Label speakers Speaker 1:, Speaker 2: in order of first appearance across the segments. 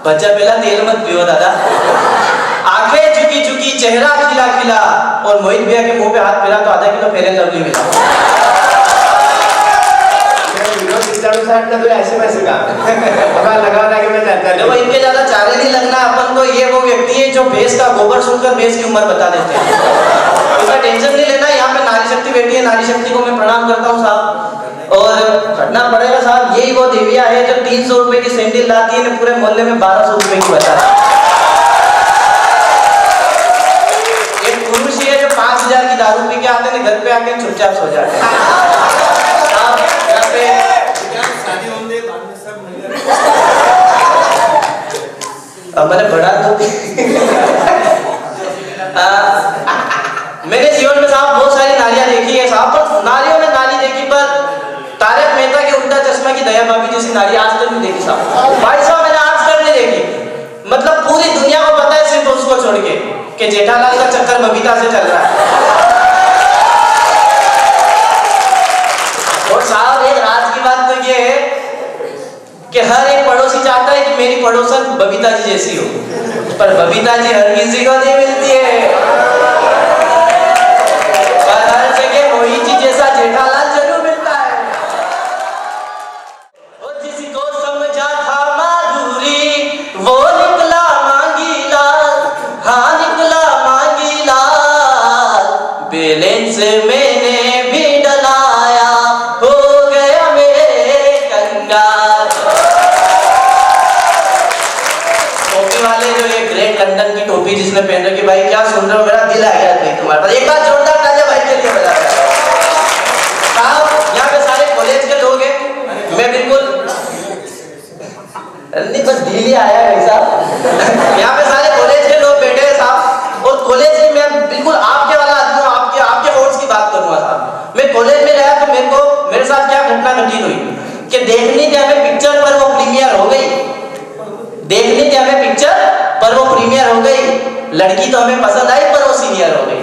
Speaker 1: बच्चा पहला तेल मत पियो दादा। आंखें झुकी झुकी, चेहरा खिला खिला, और मोहित भैया के मुंह पे हाथ फेरा तो आधा किलो फेयर एंड लवली मिला।
Speaker 2: ऐसे पैसे का लगा कि मैं जानता
Speaker 1: देखो इनके ज्यादा चारे नहीं लगना अपन को। ये वो व्यक्ति है जो भैंस का गोबर सुनकर भैंस की उम्र बता देते हैं। उसका टेंशन नहीं लेना। यहाँ पे नारी शक्ति बैठी है, नारी शक्ति को मैं प्रणाम करता हूँ साहब। और करना पड़ेगा साहब, यही वो देविया है जो 300 रुपए की सैंडल लाती है, पूरे मोहल्ले में 1200 रुपए की बता रही है। एक पुरुष है जो 5000 की दारू पी के आते हैं, घर पे आके चुपचाप सो जाते हैं। मैंने बढ़ा तो मैंने जीवन में साहब बहुत सारी नारियां देखी है साहब, पर नारियों में नारी देखी, पर तारक मेहता के उल्टा चश्मा की दया भाभी जैसी नारी आज तक नहीं देखी साहब। भाई साहब मैंने आज तक नहीं देखी। मतलब पूरी दुनिया को पता है सिर्फ उसको छोड़ के कि जेठालाल का चक्कर बबीता से चल रहा है। और साहब एक राज की बात तो ये है कि हर एक पड़ोसी चाहता है कि मेरी पड़ोसन बबीता जी जैसी हो, पर बबीता जी हर किसी को नहीं मिलती है। पर हर जगह मोहित जी जैसा जेठालाल जरूर मिलता है। और किसी को समझा था माधुरी, वो निकला मांगी लाल। हाँ निकला मांगी लाल, बैलेंस मैंने भी डलाया, हो गया मेरे कंगाल। वाले जो ये ग्रेट लंदन की टोपी जिसने पहन रखी, भाई क्या सुन रहे हो, मेरा दिल आ गया भाई तुम्हारे पास। एक बार जोरदार तालियां भाई के लिए बजा रहा साहब। यहाँ पे सारे कॉलेज के लोग हैं, मैं बिल्कुल नहीं बस दिल ही आया भाई साहब। यहाँ पे सारे कॉलेज के लोग बैठे हैं साहब, और कॉलेज में मैं बिल्कुल आपके वाला आदमी हूँ, आपके कोर्स की बात करूंगा साहब। मैं कॉलेज में रहा तो मेरे साथ क्या घटना घटित हुई कि देखनी थी हमें पिक्चर, पर वो प्रीमियर हो गई। देखनी थी हमें पिक्चर, पर वो प्रीमियर हो गई। लड़की तो हमें पसंद आई, पर वो सीनियर हो गई।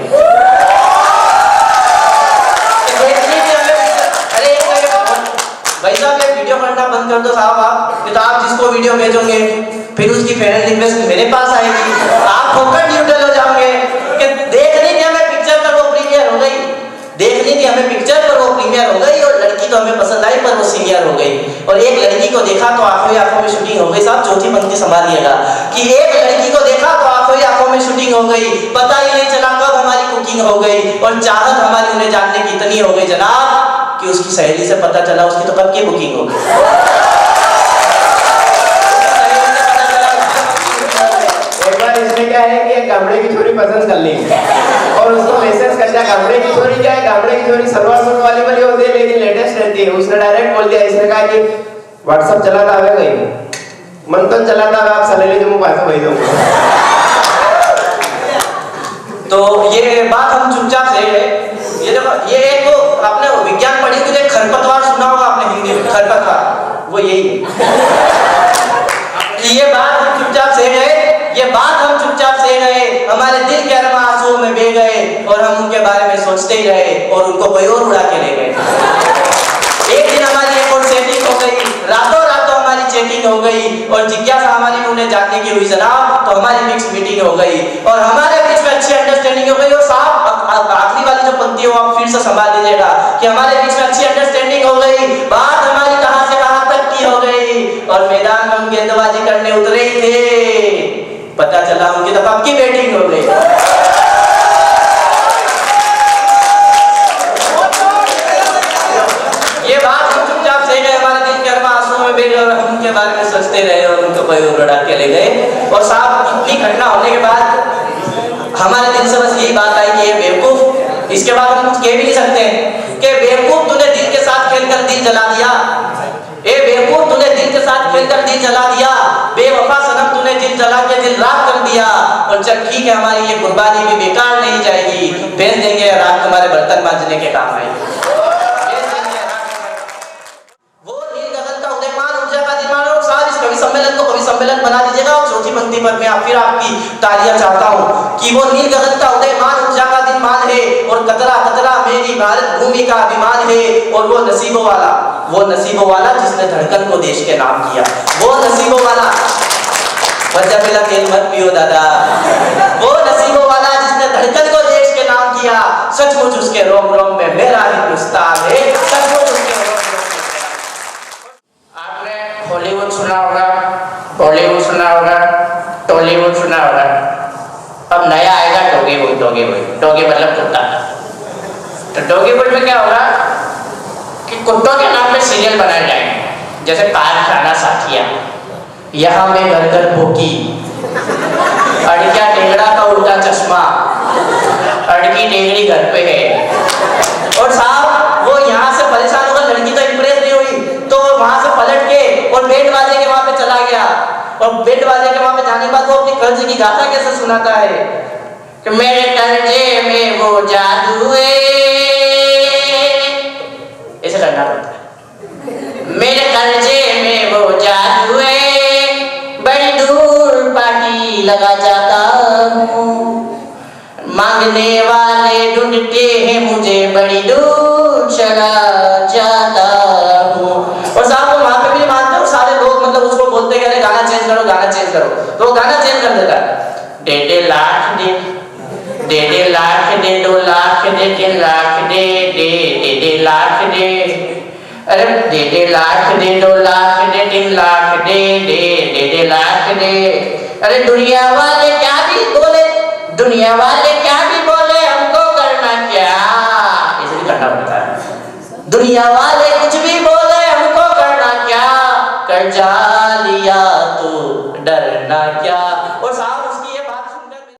Speaker 1: देखनी थी हमें पिक्चर। अरे भाई साहब एक वीडियो करना बंद कर दो साहब आप, तो आप जिसको वीडियो भेजोगे फिर उसकी फेयर रिक्वेस्ट मेरे पास आएगी, आप होकर न्यूट्रल हो जाओगे कि देखनी थी हमें पिक्चर, पर वो प्रीमियर हो गई। देखनी थी हमें पिक्चर, पर वो प्रीमियर हो गई, और लड़की तो हमें पसंद आई, पर वो सीनियर हो गई। और एक लड़की को देखा तो आंखों में शूटिंग हो गई साहब। चौथी पंक्ति संभालिएगा कि एक लड़की को देखा तो आंखों में शूटिंग हो गई, पता ही नहीं चला कब हमारी कुकिंग हो गई, और चाहत हमारी उन्हें जानने की इतनी हो गई जनाब कि उसकी सहेली से पता चला उसकी तो कब की बुकिंग हो गई।
Speaker 2: इसमें क्या है कि एक गामड़े की छोरी पसंद कर ली और उसको मैसेज कर दिया। गामड़े की छोरी क्या है, गामड़े की छोरी सलवार सूट वाली होती है, लेकिन लेटेस्ट रहती है। उसने डायरेक्ट बोल दिया, इसने कहा कि व्हाट्सएप चलाता है कहीं मंथन चलाता है, आप सलेली जो मुझे पैसा भेज दूंगा।
Speaker 1: तो ये बात हम चुपचाप से है। ये देखो ये एक आपने विज्ञान पढ़ी थी, खरपतवार सुना होगा आपने हिंदी में, खरपतवार वो यही कि ये बात हम चुपचाप से गए, ये बात हम चुपचाप से गए, हमारे दिल के अरमा आंसुओं में बह गए, और हम उनके बारे में सोचते ही रहे, और उनको कोई और उड़ा के ले गए। एक दिन हमारी एक और सेटिंग हो गई, रातों रातों हमारी चेकिंग हो गई, और जिज्ञासा हमारी उन्हें जानने की हुई जनाब, तो हमारी फिक्स मीटिंग हो गई, और हमारे बीच में अच्छी अंडरस्टैंडिंग हो गई। और साहब आखिरी वाली जो पंक्ति हो आप फिर से संभाल लीजिएगा कि हमारे बीच में अच्छी अंडरस्टैंडिंग हो गई, बात हमारी कहां से कहां तक की हो गई, और मैदान में हम गेंदबाजी करने उतरे ही थे, पता चला उनकी तो कब की बैटिंग हो गई। ये बात हम चुपचाप से गए, हमारे दिल के अरमा आंसुओं में बह गए, और हम उनके बारे में सोचते रहे, और उनको कोई और उड़ा के ले गए। और साहब इतनी घटना होने के बाद हमारे दिल से बस यही बात आई कि ये बेवकूफ, इसके बाद हम कुछ कह भी नहीं सकते कि बेवकूफ तूने दिल के साथ खेलकर दिल जला दिया, ए बेवकूफ तूने दिल के साथ खेलकर दिल जला दिया, बेवफा सनम तूने दिल जला के दिल राख कर दिया। और चल ठीक है हमारी ये कुर्बानी भी बेकार नहीं जाएगी, भेज देंगे रात तुम्हारे बर्तन मांजने के काम आएगी। वो नील गगन का उदयमान ऊर्जा का दिमाग, और साथ इस कवि सम्मेलन को कवि सम्मेलन बना दीजिएगा। और चौथी पंक्ति पर मैं फिर आपकी तालियां चाहता हूँ कि वो नील गगन का उदयमान ऊर्जा का दिमाग है, और कतरा कतरा मेरी भारत भूमि का अभिमान है, और वो नसीबों वाला जिसने धड़कन को देश के नाम किया, वो नसीबों वाला मज्जा मिला तेल मत पियो दादा। वो नसीबों वाला जिसने धड़कन को देश के नाम किया, सचमुच उसके रोम रोम में मेरा हिंदुस्तान है, सचमुच उसके रोम रोम में।
Speaker 3: आपने हॉलीवुड सुना होगा, बॉलीवुड सुना होगा, टॉलीवुड सुना होगा, अब नया आएगा टॉलीवुड। टॉगी मतलब कुत्ता। तो टॉलीवुड में क्या होगा कि कुत्तों के नाम पे सीरियल बनाए जाएंगे, जैसे कारखाना साथिया, यहाँ में घर घर भूखी, अड़किया टेंगड़ा का उल्टा चश्मा, अड़की टेंगड़ी घर पे है। और साहब वो यहाँ से परेशान होकर, लड़की तो इंप्रेस नहीं हुई तो वहां से पलट के और बैंड बाजे के वहां पे चला गया, और बैंड बाजे के वहां पे जाने के बाद वो अपनी कर्ज की गाथा कैसे सुनाता है कि मेरे कर्जे में वो जादू है, ऐसे करना पड़ता है। मेरे कर्जे में वो जादू है, बड़ी दूर पार्टी लगा जाता हूँ, मांगने वाले ढूंढते हैं मुझे, बड़ी दूर चला जाता हूँ। और साहब वो वहां पे भी मानते हो, सारे लोग मतलब उसको बोलते हैं गाना चेंज करो, गाना चेंज करो, तो वो गाना चेंज कर देता है। 1.5 लाख दे, 1.5 लाख दे, 2 लाख दे, 3 लाख दे, 1.5 लाख दे, अरे 1.5 लाख दे, 2 लाख दे, 3 लाख दे, 1.5 लाख दे। अरे दुनिया वाले क्या भी बोले, दुनिया वाले क्या भी बोले, हमको करना क्या, ऐसे भी करना पड़ता है। दुनिया वाले